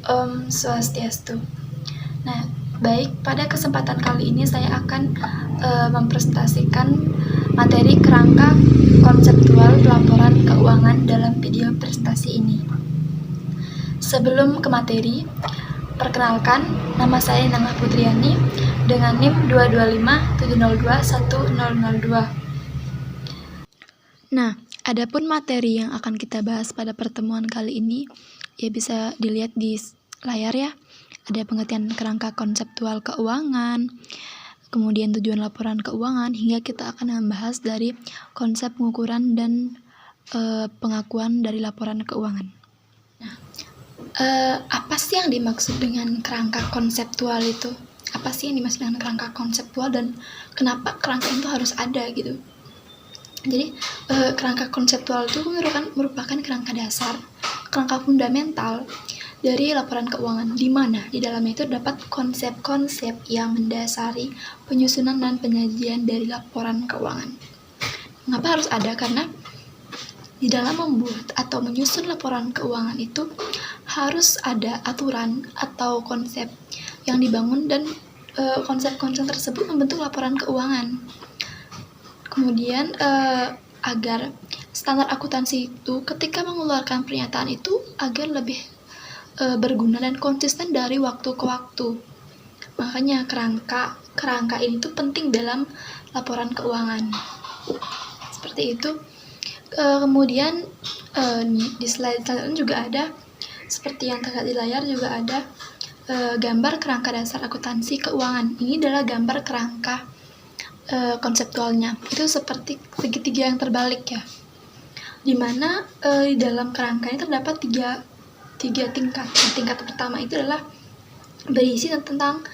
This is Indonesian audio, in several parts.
Om Swastiastu. Nah, baik, pada kesempatan kali ini saya akan mempresentasikan materi kerangka konseptual laporan keuangan dalam video presentasi ini. Sebelum ke materi, perkenalkan, nama saya Nangah Putriani dengan NIM 22570210002. Nah, adapun materi yang akan kita bahas pada pertemuan kali ini, ya bisa dilihat di layar ya. Ada pengertian kerangka konseptual keuangan, kemudian tujuan laporan keuangan, hingga kita akan membahas dari konsep pengukuran dan pengakuan dari laporan keuangan. Nah, apa sih yang dimaksud dengan kerangka konseptual itu? Apa sih yang dimaksud dengan kerangka konseptual dan kenapa kerangka itu harus ada gitu? Jadi kerangka konseptual itu merupakan kerangka dasar, kerangka fundamental dari laporan keuangan, di mana di dalamnya itu dapat konsep-konsep yang mendasari penyusunan dan penyajian dari laporan keuangan. Mengapa harus ada? Karena di dalam membuat atau menyusun laporan keuangan itu harus ada aturan atau konsep yang dibangun, dan konsep-konsep tersebut membentuk laporan keuangan. Kemudian agar standar akuntansi itu ketika mengeluarkan pernyataan itu agar lebih berguna dan konsisten dari waktu ke waktu. Makanya kerangka ini tuh penting dalam laporan keuangan. Seperti itu. Kemudian di slide selanjutnya juga ada, seperti yang terlihat di layar juga ada gambar kerangka dasar akuntansi keuangan. Ini adalah gambar kerangka konseptualnya. Itu seperti segitiga yang terbalik ya, dimana di dalam kerangka ini terdapat tiga tingkat. Tingkat pertama itu adalah berisi tentang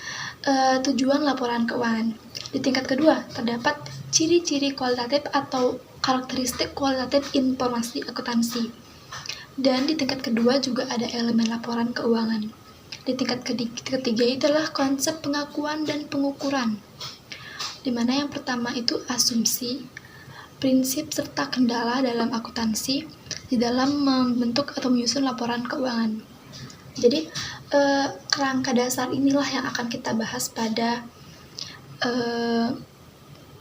tujuan laporan keuangan. Di tingkat kedua terdapat ciri-ciri kualitatif atau karakteristik kualitatif informasi akuntansi. Dan di tingkat kedua juga ada elemen laporan keuangan. Di tingkat ketiga itu adalah konsep pengakuan dan pengukuran, di mana yang pertama itu asumsi, prinsip serta kendala dalam akuntansi di dalam membentuk atau menyusun laporan keuangan. Jadi kerangka dasar inilah yang akan kita bahas pada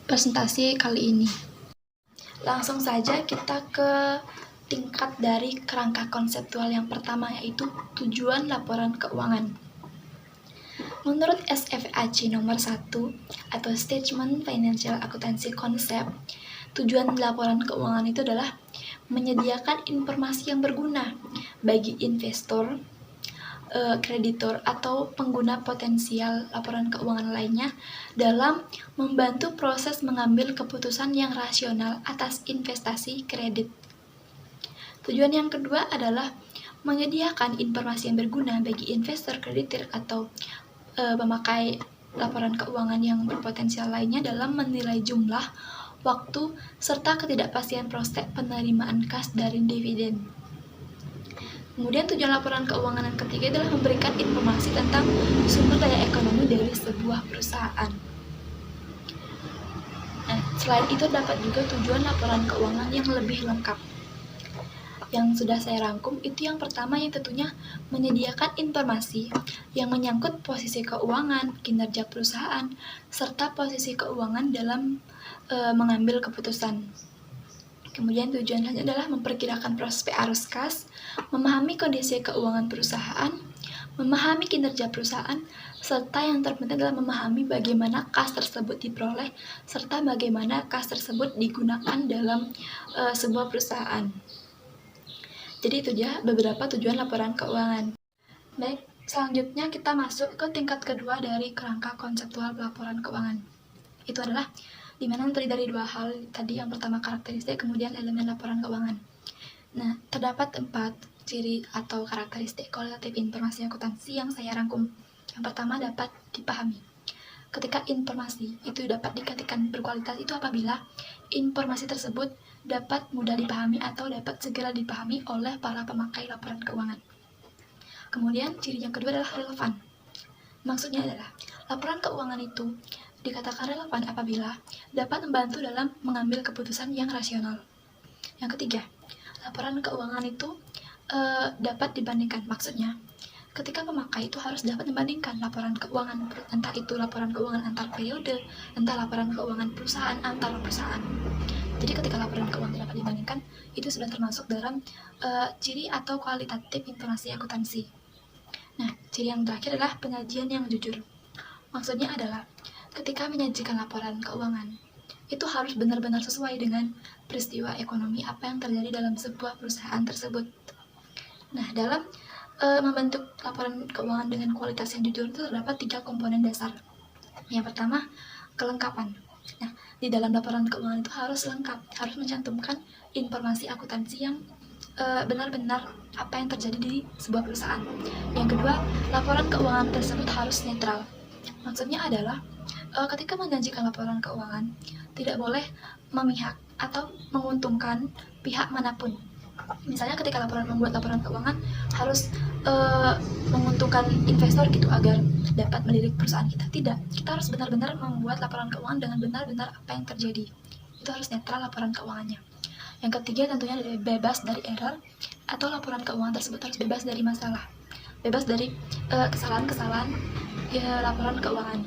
presentasi kali ini. Langsung saja kita ke tingkat dari kerangka konseptual yang pertama, yaitu tujuan laporan keuangan. Menurut SFAC nomor 1 atau Statement Financial Accountancy Concept, tujuan laporan keuangan itu adalah menyediakan informasi yang berguna bagi investor, kreditor, atau pengguna potensial laporan keuangan lainnya dalam membantu proses mengambil keputusan yang rasional atas investasi kredit. Tujuan yang kedua adalah menyediakan informasi yang berguna bagi investor, kreditor, atau pemakai laporan keuangan yang berpotensial lainnya dalam menilai jumlah, waktu, serta ketidakpastian prospek penerimaan kas dari dividen. Kemudian tujuan laporan keuangan yang ketiga adalah memberikan informasi tentang sumber daya ekonomi dari sebuah perusahaan. Nah, selain itu dapat juga tujuan laporan keuangan yang lebih lengkap. Yang sudah saya rangkum itu yang pertama, yang tentunya menyediakan informasi yang menyangkut posisi keuangan, kinerja perusahaan, serta posisi keuangan dalam mengambil keputusan. Kemudian tujuan selanjutnya adalah memperkirakan prospek arus kas, memahami kondisi keuangan perusahaan, memahami kinerja perusahaan, serta yang terpenting adalah memahami bagaimana kas tersebut diperoleh, serta bagaimana kas tersebut digunakan dalam sebuah perusahaan. Jadi itu dia beberapa tujuan laporan keuangan. Baik, selanjutnya kita masuk ke tingkat kedua dari kerangka konseptual laporan keuangan. Itu adalah dimana terdiri dari dua hal tadi, yang pertama karakteristik, kemudian elemen laporan keuangan. Nah, terdapat 4 ciri atau karakteristik kualitatif informasi akuntansi yang saya rangkum. Yang pertama, dapat dipahami. Ketika informasi itu dapat dikatakan berkualitas itu apabila informasi tersebut dapat mudah dipahami atau dapat segera dipahami oleh para pemakai laporan keuangan. Kemudian ciri yang kedua adalah relevan. Maksudnya adalah laporan keuangan itu dikatakan relevan apabila dapat membantu dalam mengambil keputusan yang rasional. Yang ketiga, laporan keuangan itu dapat dibandingkan. Maksudnya, ketika pemakai itu harus dapat membandingkan laporan keuangan, entah itu laporan keuangan antar periode, entah laporan keuangan perusahaan antar perusahaan. Jadi ketika laporan keuangan dapat dibandingkan, itu sudah termasuk dalam ciri atau kualitatif informasi akuntansi. Nah, ciri yang terakhir adalah penyajian yang jujur. Maksudnya adalah ketika menyajikan laporan keuangan, itu harus benar-benar sesuai dengan peristiwa ekonomi apa yang terjadi dalam sebuah perusahaan tersebut. Nah, dalam membentuk laporan keuangan dengan kualitas yang jujur itu terdapat 3 komponen dasar. Yang pertama, kelengkapan. Nah, di dalam laporan keuangan itu harus lengkap, harus mencantumkan informasi akuntansi yang benar-benar apa yang terjadi di sebuah perusahaan. Yang kedua, laporan keuangan tersebut harus netral. Maksudnya adalah ketika menjanjikan laporan keuangan, tidak boleh memihak atau menguntungkan pihak manapun. Misalnya ketika membuat laporan keuangan harus menguntungkan investor gitu agar dapat melirik perusahaan kita. Tidak, kita harus benar-benar membuat laporan keuangan dengan benar-benar apa yang terjadi. Itu harus netral laporan keuangannya. Yang ketiga tentunya bebas dari error, atau laporan keuangan tersebut harus bebas dari masalah, bebas dari kesalahan-kesalahan laporan keuangan.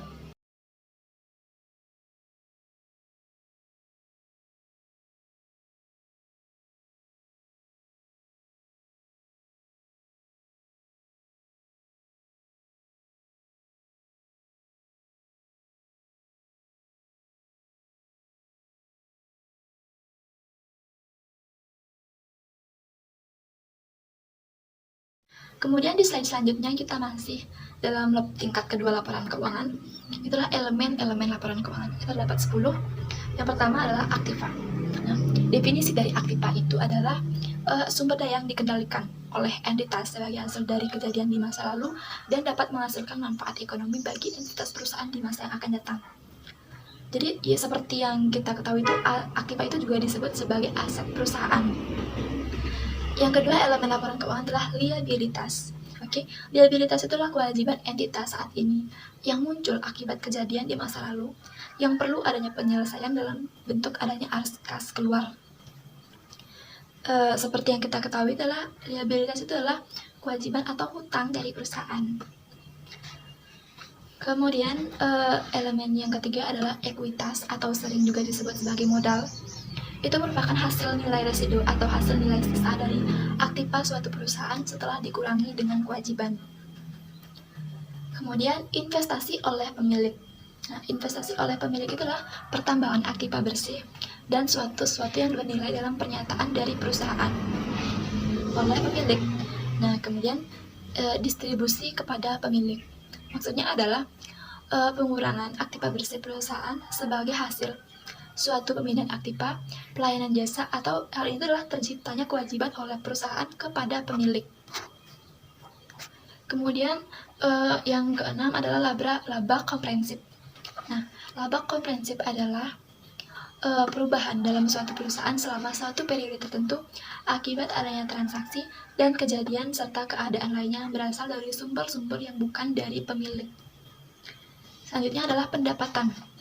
Kemudian di slide selanjutnya kita masih dalam tingkat kedua laporan keuangan. Itulah elemen-elemen laporan keuangan. Kita dapat 10. Yang pertama adalah aktiva. Nah, definisi dari aktiva itu adalah sumber daya yang dikendalikan oleh entitas sebagai hasil dari kejadian di masa lalu dan dapat menghasilkan manfaat ekonomi bagi entitas perusahaan di masa yang akan datang. Jadi ya seperti yang kita ketahui itu, aktiva itu juga disebut sebagai aset perusahaan. Yang kedua elemen laporan keuangan adalah liabilitas. Oke, liabilitas itulah kewajiban entitas saat ini yang muncul akibat kejadian di masa lalu yang perlu adanya penyelesaian dalam bentuk adanya kas keluar. Seperti yang kita ketahui adalah liabilitas itu adalah kewajiban atau hutang dari perusahaan. Kemudian elemen yang ketiga adalah ekuitas atau sering juga disebut sebagai modal. Itu merupakan hasil nilai residu atau hasil nilai sisa dari aktiva suatu perusahaan setelah dikurangi dengan kewajiban. Kemudian investasi oleh pemilik. Nah, investasi oleh pemilik itulah pertambahan aktiva bersih dan suatu yang bernilai dalam pernyataan dari perusahaan oleh pemilik. Nah, kemudian distribusi kepada pemilik. Maksudnya adalah pengurangan aktiva bersih perusahaan sebagai hasil suatu pemindahan aktiva, pelayanan jasa, atau hal itu adalah terciptanya kewajiban oleh perusahaan kepada pemilik. Kemudian yang keenam adalah laba komprehensif. Nah, laba komprehensif adalah perubahan dalam suatu perusahaan selama suatu periode tertentu akibat adanya transaksi dan kejadian serta keadaan lainnya yang berasal dari sumber-sumber yang bukan dari pemilik. Selanjutnya adalah pendapatan.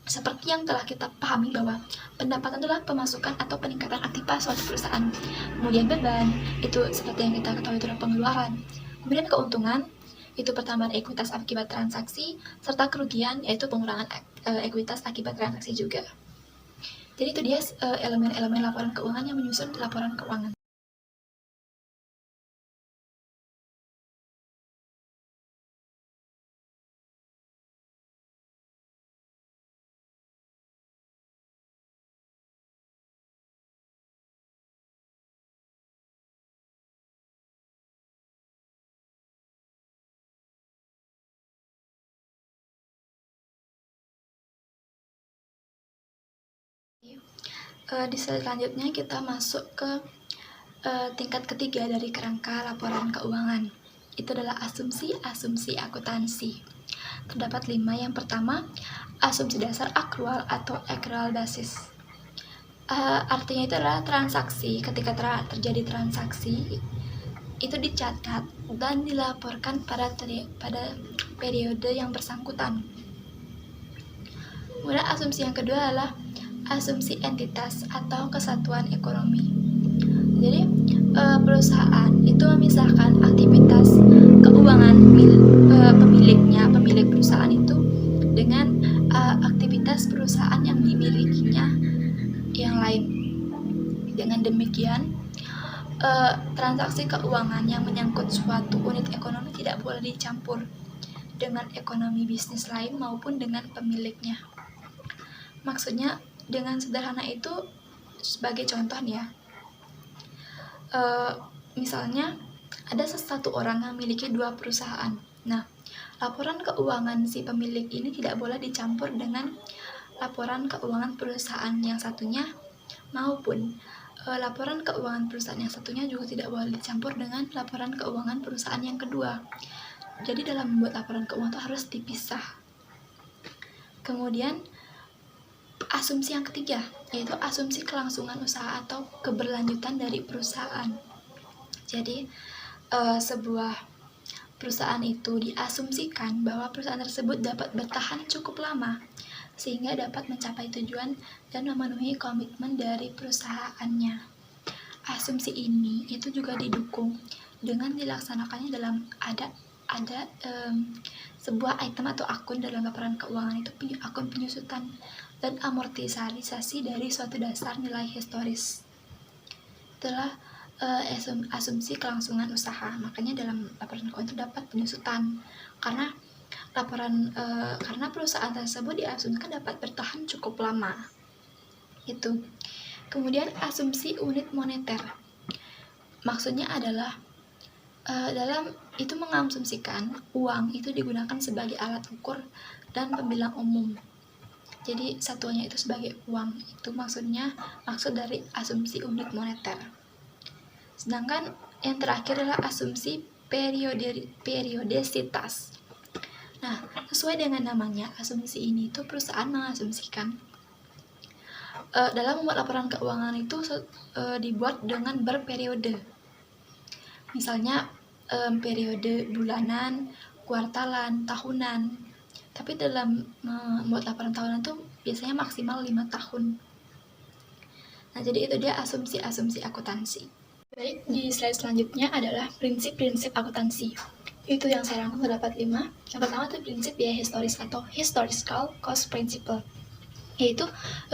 Seperti yang telah kita pahami bahwa pendapatan adalah pemasukan atau peningkatan aktiva suatu perusahaan. Kemudian beban, itu seperti yang kita ketahui itu adalah pengeluaran. Kemudian keuntungan, itu pertambahan ekuitas akibat transaksi, serta kerugian, yaitu pengurangan ekuitas akibat transaksi juga. Jadi itu dia elemen-elemen laporan keuangan yang menyusun laporan keuangan. Di selanjutnya kita masuk ke tingkat ketiga dari kerangka laporan keuangan. Itu adalah asumsi akuntansi. Terdapat 5. Yang pertama, asumsi dasar akrual atau accrual basis. Artinya itu adalah transaksi. Ketika terjadi transaksi, itu dicatat dan dilaporkan pada periode yang bersangkutan. Kemudian asumsi yang kedua adalah asumsi entitas atau kesatuan ekonomi. Jadi perusahaan itu memisahkan aktivitas keuangan transaksi keuangan yang menyangkut suatu unit ekonomi tidak boleh dicampur dengan ekonomi bisnis lain maupun dengan pemiliknya. Maksudnya dengan sederhana itu sebagai contoh nih ya, misalnya ada satu orang yang memiliki 2 perusahaan. Nah, laporan keuangan si pemilik ini tidak boleh dicampur dengan laporan keuangan perusahaan yang satunya, maupun laporan keuangan perusahaan yang satunya juga tidak boleh dicampur dengan laporan keuangan perusahaan yang kedua. Jadi dalam membuat laporan keuangan itu harus dipisah. Kemudian asumsi yang ketiga, yaitu asumsi kelangsungan usaha atau keberlanjutan dari perusahaan. Jadi sebuah perusahaan itu diasumsikan bahwa perusahaan tersebut dapat bertahan cukup lama sehingga dapat mencapai tujuan dan memenuhi komitmen dari perusahaannya. Asumsi ini itu juga didukung dengan dilaksanakannya dalam ada sebuah item atau akun dalam laporan keuangan itu akun penyusutan dan amortisasi dari suatu dasar nilai historis. Itulah asumsi kelangsungan usaha. Makanya dalam laporan keuangan itu dapat penyusutan karena karena perusahaan tersebut diasumsikan dapat bertahan cukup lama. Itu. Kemudian asumsi unit moneter. Maksudnya adalah dalam itu mengasumsikan uang itu digunakan sebagai alat ukur dan pembilang umum. Jadi satuannya itu sebagai uang. Itu maksud dari asumsi unit moneter. Sedangkan yang terakhir adalah asumsi periodisitas. Nah, sesuai dengan namanya, asumsi ini itu perusahaan mengasumsikan dalam membuat laporan keuangan itu dibuat dengan berperiode. Misalnya periode bulanan, kuartalan, tahunan. Tapi dalam membuat laporan tahunan itu biasanya maksimal 5 tahun. Nah, jadi itu dia asumsi-asumsi akuntansi. Baik, di slide selanjutnya adalah prinsip-prinsip akuntansi. Itu yang saya rangkum terdapat 5. Yang pertama itu prinsip biaya historis atau historical cost principle. Yaitu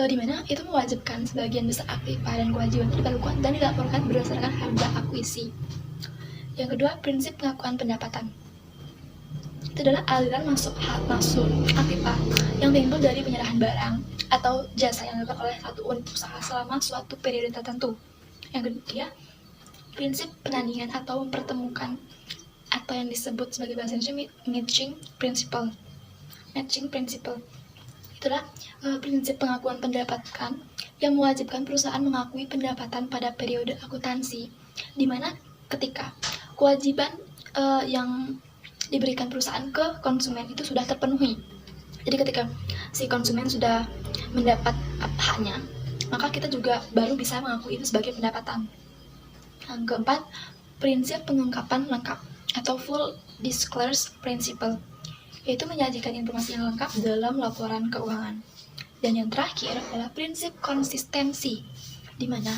dimana itu mewajibkan sebagian besar aktiva dan kewajiban itu dilakukan dan dilaporkan berdasarkan harga akuisisi. Yang kedua, prinsip pengakuan pendapatan. Itu adalah aliran masuk aktiva yang timbul dari penyerahan barang atau jasa yang dilakukan oleh satu unit usaha selama suatu periode tertentu. Yang ketiga, prinsip penandingan atau mempertemukan atau yang disebut sebagai bahasa Indonesia matching principle. Matching principle. Itulah prinsip pengakuan pendapatan yang mewajibkan perusahaan mengakui pendapatan pada periode akuntansi, di mana ketika kewajiban yang diberikan perusahaan ke konsumen itu sudah terpenuhi. Jadi ketika si konsumen sudah mendapat haknya, maka kita juga baru bisa mengakui itu sebagai pendapatan. Yang keempat, prinsip pengungkapan lengkap atau full disclosure principle, yaitu menyajikan informasi yang lengkap dalam laporan keuangan. Dan yang terakhir adalah prinsip konsistensi, di mana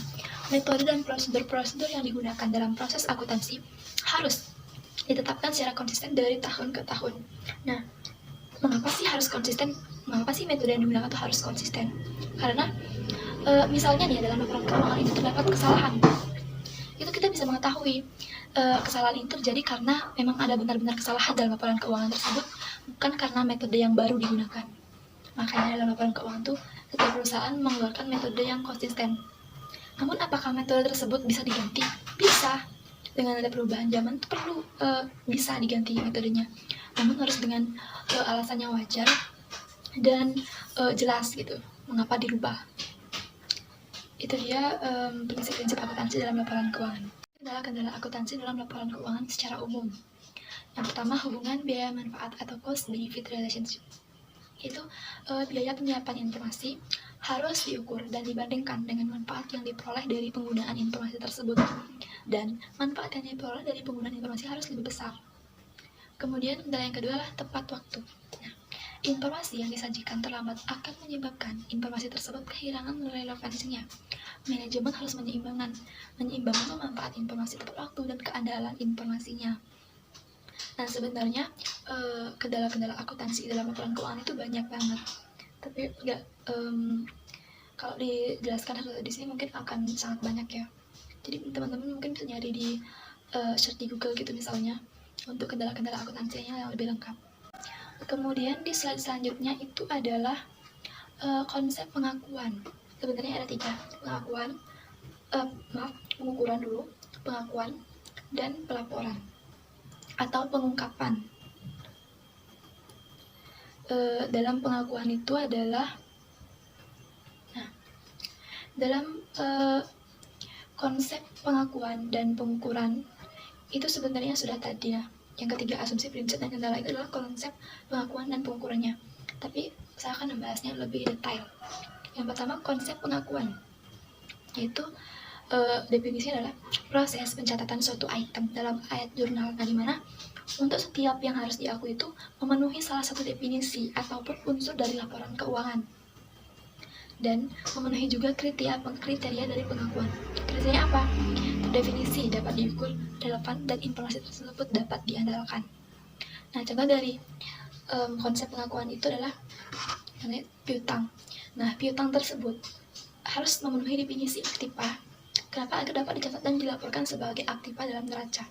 metode dan prosedur-prosedur yang digunakan dalam proses akuntansi harus ditetapkan secara konsisten dari tahun ke tahun. Nah, mengapa sih harus konsisten? Mengapa sih metode yang digunakan itu harus konsisten? Karena misalnya nih dalam laporan keuangan itu terdapat kesalahan, itu kita bisa mengetahui kesalahan itu terjadi karena memang ada benar-benar kesalahan dalam laporan keuangan tersebut, bukan karena metode yang baru digunakan. Makanya dalam laporan keuangan itu setiap perusahaan mengeluarkan metode yang konsisten. Namun apakah metode tersebut bisa diganti? Bisa. Dengan ada perubahan zaman itu perlu bisa diganti metodenya. Namun harus dengan alasan yang wajar dan jelas gitu, mengapa dirubah. Itu dia prinsip-prinsip akuntansi dalam laporan keuangan. Kendala-kendala akuntansi dalam laporan keuangan secara umum. Yang pertama, hubungan biaya manfaat atau cost-benefit relationship. Itu biaya penyiapan informasi harus diukur dan dibandingkan dengan manfaat yang diperoleh dari penggunaan informasi tersebut. Dan manfaat yang diperoleh dari penggunaan informasi harus lebih besar. Kemudian, kendala yang kedua adalah tepat waktu. Nah, informasi yang disajikan terlambat akan menyebabkan informasi tersebut kehilangan relevansinya. Manajemen harus menyeimbangkan manfaat informasi tepat waktu dan keandalan informasinya. Nah, sebenarnya kendala-kendala akuntansi dalam laporan keuangan itu banyak banget. Tapi kalau dijelaskan di sini mungkin akan sangat banyak ya. Jadi teman-teman mungkin bisa nyari di search di Google gitu misalnya, untuk kendala-kendala akuntansinya yang lebih lengkap. Kemudian di slide selanjutnya itu adalah konsep pengakuan. Sebenarnya ada 3, pengakuan, pengukuran dulu, pengakuan, dan pelaporan atau pengungkapan. Dalam pengakuan itu adalah, dalam konsep pengakuan dan pengukuran itu sebenarnya sudah tadi ya. Yang ketiga, asumsi, prinsip, dan kendala itu adalah konsep pengakuan dan pengukurannya. Tapi saya akan membahasnya lebih detail. Yang pertama, konsep pengakuan, yaitu definisinya adalah proses pencatatan suatu item dalam ayat jurnal. Nah, dimana untuk setiap yang harus diakui itu memenuhi salah satu definisi ataupun unsur dari laporan keuangan, dan memenuhi juga kriteria dari pengakuan. Kriterianya apa? Definisi, dapat diukur, relevan, dan informasi tersebut dapat diandalkan. Nah, contoh dari konsep pengakuan itu adalah piutang. Nah, piutang tersebut harus memenuhi definisi aktiva. Kenapa? Agar dapat dicatat dan dilaporkan sebagai aktiva dalam neraca.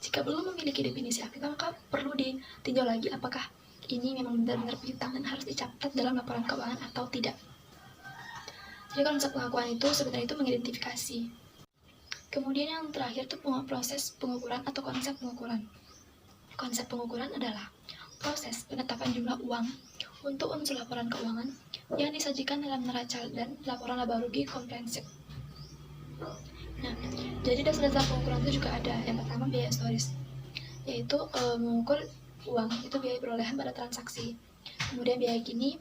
Jika belum memiliki definisi aktiva, maka perlu ditinjau lagi apakah ini memang benar-benar piutang dan harus dicatat dalam laporan keuangan atau tidak. Jadi konsep pengakuan itu sebenarnya itu mengidentifikasi. Kemudian yang terakhir itu proses pengukuran atau konsep pengukuran. Konsep pengukuran adalah proses penetapan jumlah uang untuk unsur laporan keuangan yang disajikan dalam neraca dan laporan laba rugi komprehensif. Nah, jadi dasar-dasar pengukuran itu juga ada. Yang pertama, biaya historis, yaitu mengukur uang itu biaya perolehan pada transaksi. Kemudian biaya kini,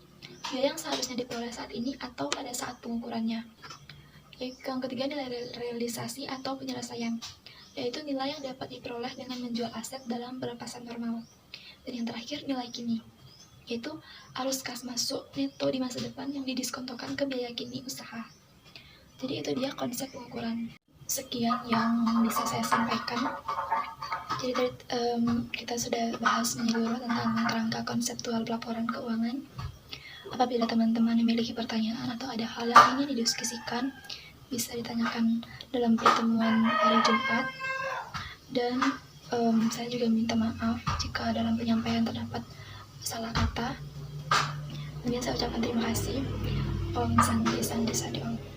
biaya yang seharusnya diperoleh saat ini atau pada saat pengukurannya. Yang ketiga, nilai realisasi atau penyelesaian, yaitu nilai yang dapat diperoleh dengan menjual aset dalam pelepasan normal. Dan yang terakhir, nilai kini, yaitu arus kas masuk neto di masa depan yang didiskontokan ke biaya kini usaha. Jadi itu dia konsep pengukuran. Sekian yang bisa saya sampaikan. Jadi kita sudah bahas menyeluruh tentang kerangka konseptual pelaporan keuangan. Apabila teman-teman memiliki pertanyaan atau ada hal yang ingin didiskusikan, bisa ditanyakan dalam pertemuan hari Jumat. Dan saya juga minta maaf jika dalam penyampaian terdapat salah kata. Kemudian saya ucapkan terima kasih. Om Santi Sandi Sadi Om.